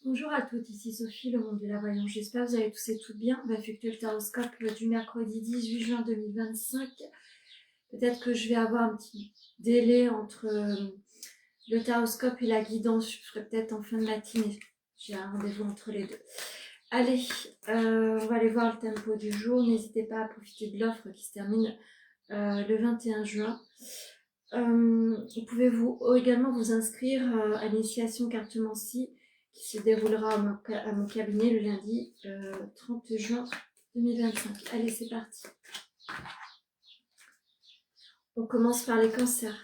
Bonjour à toutes, ici Sophie, le monde de la voyance. J'espère que vous allez tous et toutes bien. On va effectuer le taroscope du mercredi 18 juin 2025. Peut-être que je vais avoir un petit délai entre le taroscope et la guidance. Je ferai peut-être en fin de matinée. J'ai un rendez-vous entre les deux. Allez, on va aller voir le tempo du jour. N'hésitez pas à profiter de l'offre qui se termine le 21 juin. Vous pouvez également vous inscrire à l'initiation cartomancie qui se déroulera à mon cabinet le lundi 30 juin 2025. Allez, c'est parti. On commence par les cancers.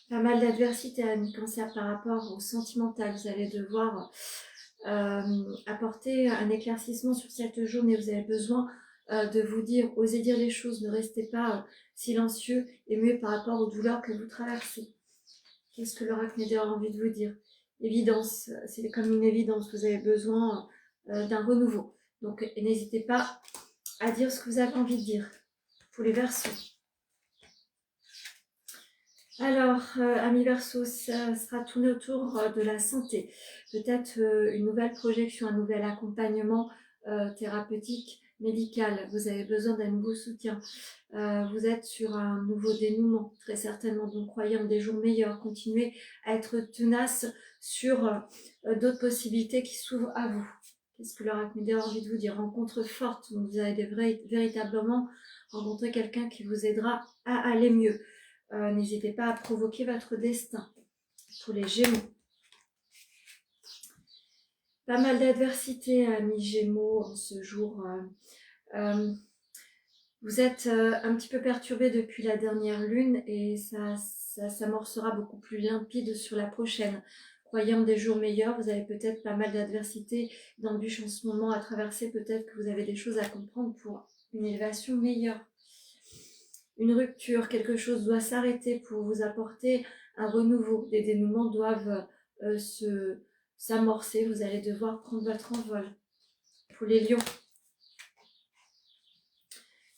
Pas mal d'adversité à mes cancers par rapport au sentimental. Vous allez devoir apporter un éclaircissement sur cette journée. Vous avez besoin de vous dire, osez dire les choses, ne restez pas silencieux et muet par rapport aux douleurs que vous traversez. Qu'est-ce que l'oracle a envie de vous dire? Évidence, c'est comme une évidence, vous avez besoin d'un renouveau. Donc n'hésitez pas à dire ce que vous avez envie de dire pour les Verseaux. Alors, amis Verseaux, ça sera tourné autour de la santé. Peut-être une nouvelle projection, un nouvel accompagnement thérapeutique, médical. Vous avez besoin d'un nouveau soutien. Vous êtes sur un nouveau dénouement, très certainement. Donc, croyez en des jours meilleurs. Continuez à être tenace sur d'autres possibilités qui s'ouvrent à vous. Qu'est-ce que l'oracle a envie de vous dire? Rencontre forte. Donc, vous allez véritablement rencontrer quelqu'un qui vous aidera à aller mieux. N'hésitez pas à provoquer votre destin. Pour les Gémeaux. Pas mal d'adversité, amis Gémeaux, en ce jour. Vous êtes un petit peu perturbé depuis la dernière lune et ça s'amorcera beaucoup plus limpide sur la prochaine. Croyez en des jours meilleurs, vous avez peut-être pas mal d'adversité, d'embûches en ce moment à traverser. Peut-être que vous avez des choses à comprendre pour une élévation meilleure. Une rupture, quelque chose doit s'arrêter pour vous apporter un renouveau. Des dénouements doivent s'amorcer. Vous allez devoir prendre votre envol. Pour les lions,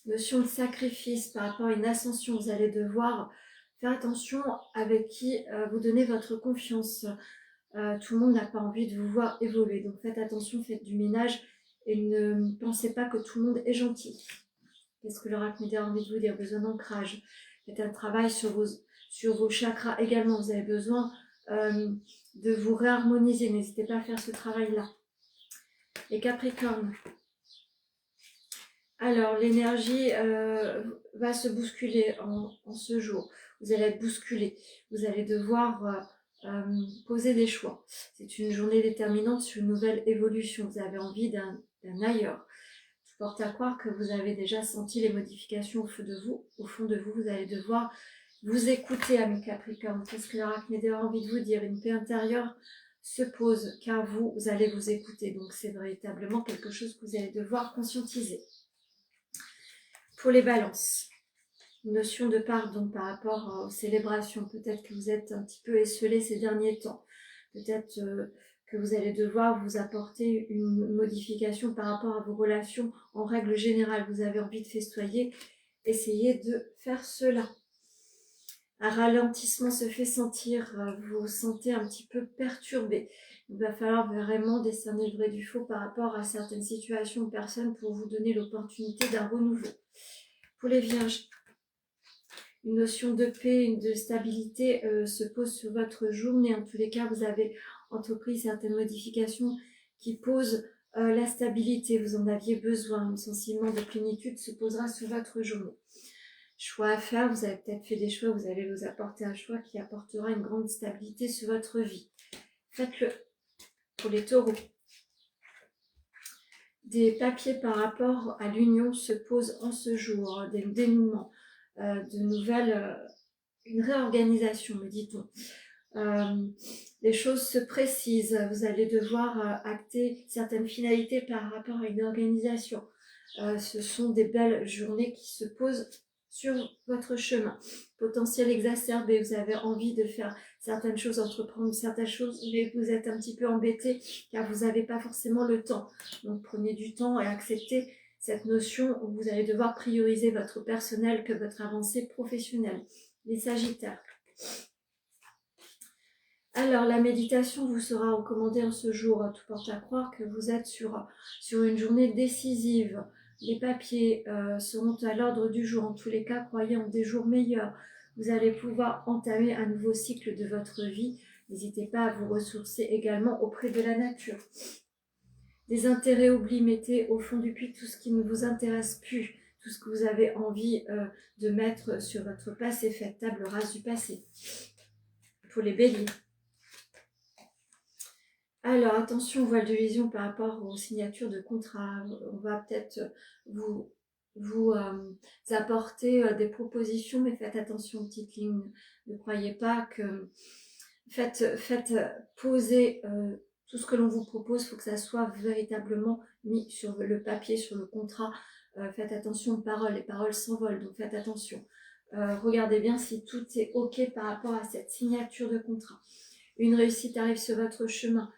notion de sacrifice par rapport à une ascension. Vous allez devoir faire attention avec qui vous donnez votre confiance. Tout le monde n'a pas envie de vous voir évoluer. Donc faites attention, faites du ménage et ne pensez pas que tout le monde est gentil. Qu'est-ce que l'oracle a envie de vous dire? Besoin d'ancrage. Faites un travail sur vos chakras également. Vous avez besoin de vous réharmoniser. N'hésitez pas à faire ce travail-là. Les Capricornes. Alors, l'énergie va se bousculer en ce jour. Vous allez être bousculé. Vous allez devoir poser des choix. C'est une journée déterminante sur une nouvelle évolution. Vous avez envie d'un ailleurs. Porte à croire que vous avez déjà senti les modifications au fond de vous. Au fond de vous, vous allez devoir vous écouter, amis Capricorne. Qu'est-ce que l'oracle a envie de vous dire? Une paix intérieure se pose, car vous allez vous écouter. Donc c'est véritablement quelque chose que vous allez devoir conscientiser. Pour les balances, une notion de pardon par rapport aux célébrations. Peut-être que vous êtes un petit peu esselé ces derniers temps. Peut-être que vous allez devoir vous apporter une modification par rapport à vos relations. En règle générale, vous avez envie de festoyer, essayez de faire cela. Un ralentissement se fait sentir, vous vous sentez un petit peu perturbé. Il va falloir vraiment discerner le vrai du faux par rapport à certaines situations ou personnes pour vous donner l'opportunité d'un renouveau. Pour les vierges, une notion de paix, de stabilité se pose sur votre journée. En tous les cas, vous avez entrepris certaines modifications qui posent la stabilité. Vous en aviez besoin. Un sentiment de plénitude se posera sur votre journée. Choix à faire, vous avez peut-être fait des choix, vous allez vous apporter un choix qui apportera une grande stabilité sur votre vie. Faites-le. Pour les taureaux, des papiers par rapport à l'union se posent en ce jour, des dénouements, de nouvelles, une réorganisation, me dit-on. Les choses se précisent, vous allez devoir acter certaines finalités par rapport à une organisation. Ce sont des belles journées qui se posent sur votre chemin. Potentiel exacerbé, vous avez envie de faire certaines choses, entreprendre certaines choses, mais vous êtes un petit peu embêté car vous n'avez pas forcément le temps. Donc prenez du temps et acceptez cette notion où vous allez devoir prioriser votre personnel que votre avancée professionnelle. Les Sagittaires. Alors, la méditation vous sera recommandée en ce jour. Tout porte à croire que vous êtes sur une journée décisive. Les papiers seront à l'ordre du jour. En tous les cas, croyez en des jours meilleurs. Vous allez pouvoir entamer un nouveau cycle de votre vie. N'hésitez pas à vous ressourcer également auprès de la nature. Des intérêts oubliés, mettez au fond du puits tout ce qui ne vous intéresse plus, tout ce que vous avez envie de mettre sur votre passé. Faites table rase du passé. Pour les béliers. Alors, attention, voile de liaison par rapport aux signatures de contrat. On va peut-être vous apporter des propositions, mais faites attention aux petites lignes. Ne croyez pas que... Faites poser tout ce que l'on vous propose. Il faut que ça soit véritablement mis sur le papier, sur le contrat. Faites attention aux paroles. Les paroles s'envolent, donc faites attention. Regardez bien si tout est OK par rapport à cette signature de contrat. Une réussite arrive sur votre chemin.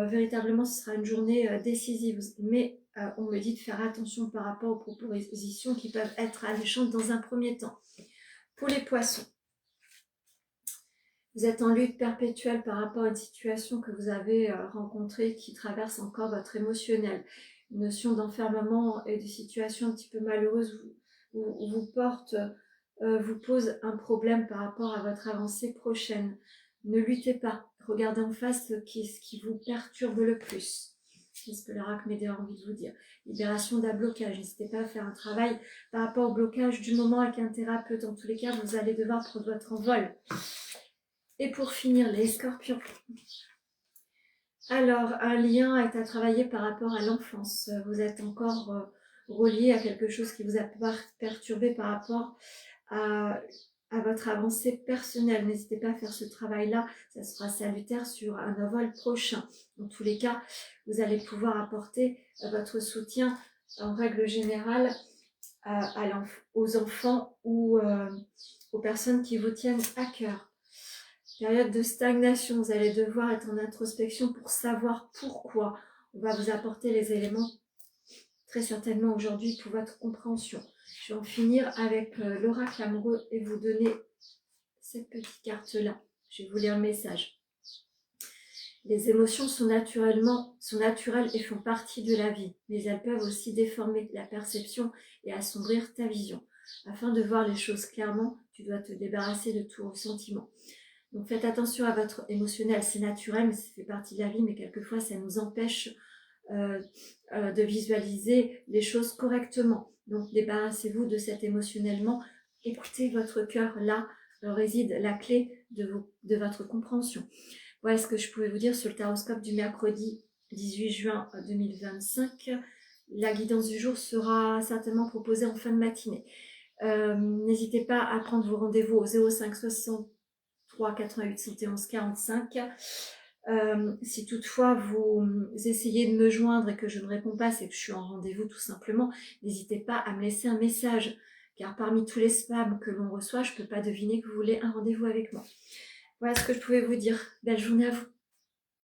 Véritablement, ce sera une journée décisive. Mais on me dit de faire attention par rapport aux propositions qui peuvent être alléchantes dans un premier temps. Pour les poissons, vous êtes en lutte perpétuelle par rapport à une situation que vous avez rencontrée qui traverse encore votre émotionnel. Une notion d'enfermement et de situation un petit peu malheureuse vous pose un problème par rapport à votre avancée prochaine. Ne luttez pas. Regardez en face ce qui vous perturbe le plus. C'est ce que l'oracle Médée a envie de vous dire. Libération d'un blocage. N'hésitez pas à faire un travail par rapport au blocage du moment avec un thérapeute. Dans tous les cas, vous allez devoir prendre votre envol. Et pour finir, les scorpions. Alors, un lien est à travailler par rapport à l'enfance. Vous êtes encore relié à quelque chose qui vous a perturbé par rapport à votre avancée personnelle. N'hésitez pas à faire ce travail-là, ça sera salutaire sur un envol prochain. Dans tous les cas, vous allez pouvoir apporter votre soutien en règle générale aux enfants ou aux personnes qui vous tiennent à cœur. Période de stagnation, vous allez devoir être en introspection pour savoir pourquoi. On va vous apporter les éléments très certainement aujourd'hui pour votre compréhension. Je vais en finir avec l'oracle amoureux et vous donner cette petite carte-là. Je vais vous lire le message. Les émotions sont naturelles et font partie de la vie, mais elles peuvent aussi déformer la perception et assombrir ta vision. Afin de voir les choses clairement, tu dois te débarrasser de tout ressentiment. Donc faites attention à votre émotionnel, c'est naturel, mais ça fait partie de la vie, mais quelquefois ça nous empêche de visualiser les choses correctement. Donc débarrassez-vous de cet émotionnellement, écoutez votre cœur, là réside la clé de votre compréhension. Voilà ce que je pouvais vous dire sur le taroscope du mercredi 18 juin 2025. La guidance du jour sera certainement proposée en fin de matinée. N'hésitez pas à prendre vos rendez-vous au 05 63 88 71 45. Si toutefois vous essayez de me joindre et que je ne réponds pas, c'est que je suis en rendez-vous tout simplement. N'hésitez pas à me laisser un message, car parmi tous les spams que l'on reçoit, je ne peux pas deviner que vous voulez un rendez-vous avec moi. Voilà ce que je pouvais vous dire. Belle journée à vous.